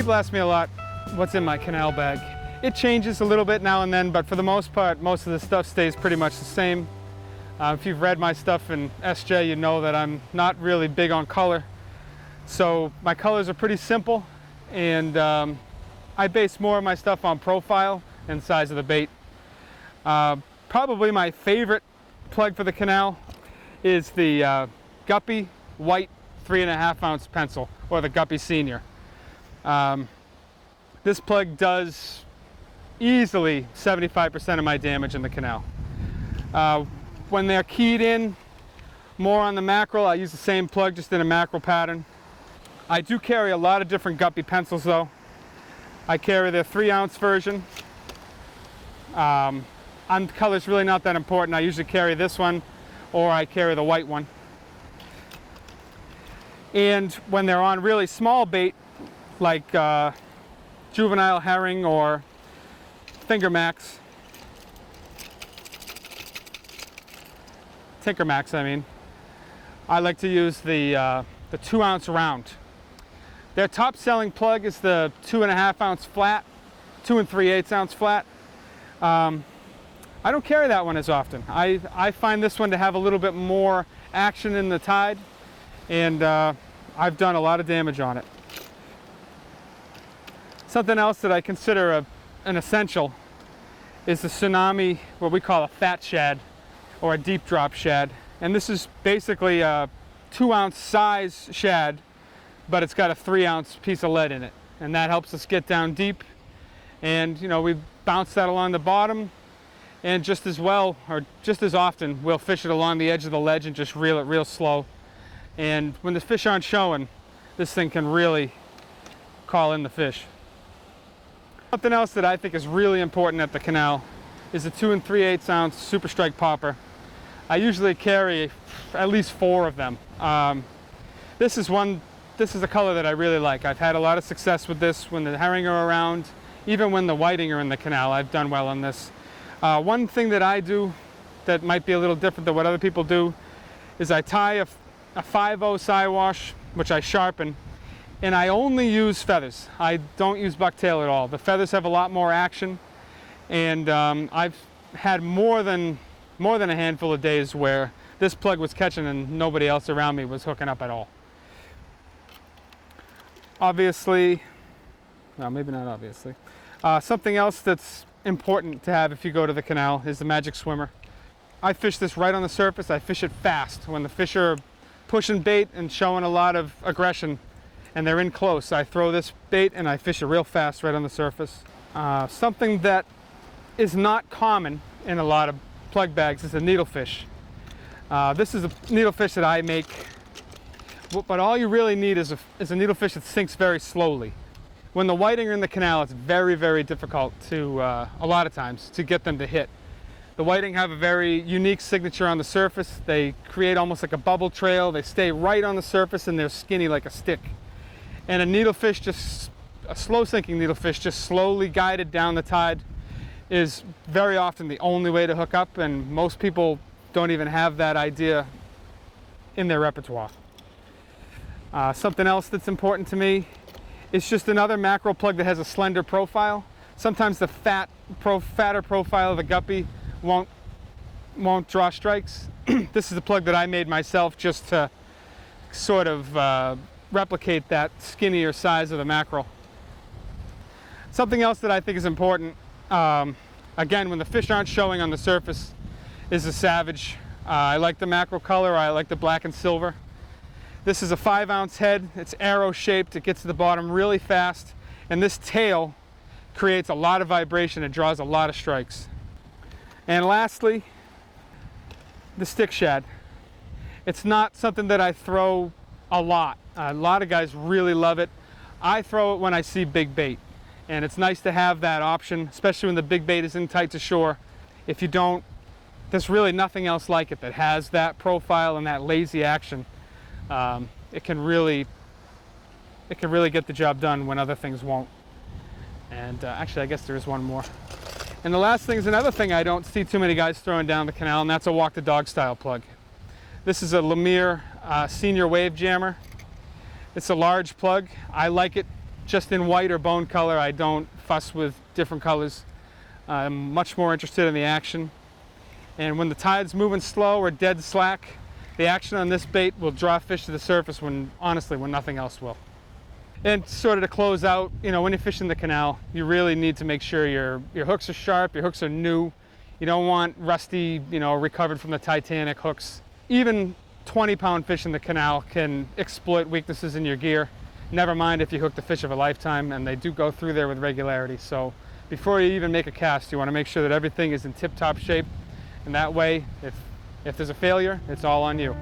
People ask me a lot what's in my canal bag. It changes a little bit now and then, but for the most part, most of the stuff stays pretty much the same. If you've read my stuff in SJ, you know that I'm not really big on color. So my colors are pretty simple, and I base more of my stuff on profile and size of the bait. Probably my favorite plug for the canal is the Guppy White 3.5 ounce pencil, or the Guppy Senior. This plug does easily 75% of my damage in the canal. When they're keyed in more on the mackerel, I use the same plug, just in a mackerel pattern. I do carry a lot of different Guppy pencils though. I carry the 3 ounce version. Color's really not that important. I usually carry this one, or I carry the white one. And when they're on really small bait, like juvenile herring or finger max, tinker max I mean, I like to use the 2 ounce round. Their top selling plug is the 2.5 ounce flat, 2 3/8 ounce flat. I don't carry that one as often. I find this one to have a little bit more action in the tide, and I've done a lot of damage on it. Something else that I consider an essential is the Tsunami, what we call a fat shad, or a deep drop shad. And this is basically a 2 ounce size shad, but it's got a 3 ounce piece of lead in it. And that helps us get down deep. And you know, we bounce that along the bottom, and just as well, or just as often, we'll fish it along the edge of the ledge and just reel it real slow. And when the fish aren't showing, this thing can really call in the fish. Something else that I think is really important at the canal is a 2 3/8 ounce Super Strike popper. I usually carry at least 4 of them. This is a color that I really like. I've had a lot of success with this when the herring are around. Even when the whiting are in the canal, I've done well on this. One thing that I do that might be a little different than what other people do is I tie a 5/0 Siwash, which I sharpen, and I only use feathers. I don't use bucktail at all. The feathers have a lot more action, and I've had more than a handful of days where this plug was catching and nobody else around me was hooking up at all. Obviously, no, maybe not obviously. Something else that's important to have if you go to the canal is the Magic Swimmer. I fish this right on the surface. I fish it fast. When the fish are pushing bait and showing a lot of aggression and they're in close, I throw this bait and I fish it real fast right on the surface. Something that is not common in a lot of plug bags is a needlefish. This is a needlefish that I make, but all you really need is a needlefish that sinks very slowly. When the whiting are in the canal, it's very, very difficult to, a lot of times, to get them to hit. The whiting have a very unique signature on the surface. They create almost like a bubble trail. They stay right on the surface and they're skinny like a stick. And a needlefish, a slow sinking needlefish, just slowly guided down the tide, is very often the only way to hook up, and most people don't even have that idea in their repertoire. Something else that's important to me, it's just another mackerel plug that has a slender profile. Sometimes the fatter profile of the Guppy won't draw strikes. This is a plug that I made myself just to sort of replicate that skinnier size of the mackerel. Something else that I think is important, again, when the fish aren't showing on the surface, is the Savage. I like the mackerel color. I like the black and silver. This is a 5 ounce head. It's arrow shaped. It gets to the bottom really fast. And this tail creates a lot of vibration. It draws a lot of strikes. And lastly, the stick shad. It's not something that I throw a lot. A lot of guys really love it. I throw it when I see big bait. And it's nice to have that option, especially when the big bait is in tight to shore. If you don't, there's really nothing else like it that has that profile and that lazy action. It can really get the job done when other things won't. And actually, I guess there is one more. And the last thing is another thing I don't see too many guys throwing down the canal, and that's a walk the dog style plug. This is a Lemire Senior Wave Jammer. It's a large plug. I like it just in white or bone color. I don't fuss with different colors. I'm much more interested in the action. And when the tide's moving slow or dead slack, the action on this bait will draw fish to the surface when, honestly, when nothing else will. And sort of to close out, you know, when you're fishing the canal, you really need to make sure your hooks are sharp, your hooks are new. You don't want rusty, you know, recovered from the Titanic hooks. Even 20-pound fish in the canal can exploit weaknesses in your gear. Never mind if you hook the fish of a lifetime, and they do go through there with regularity. So before you even make a cast, you want to make sure that everything is in tip-top shape. And that way, if there's a failure, it's all on you.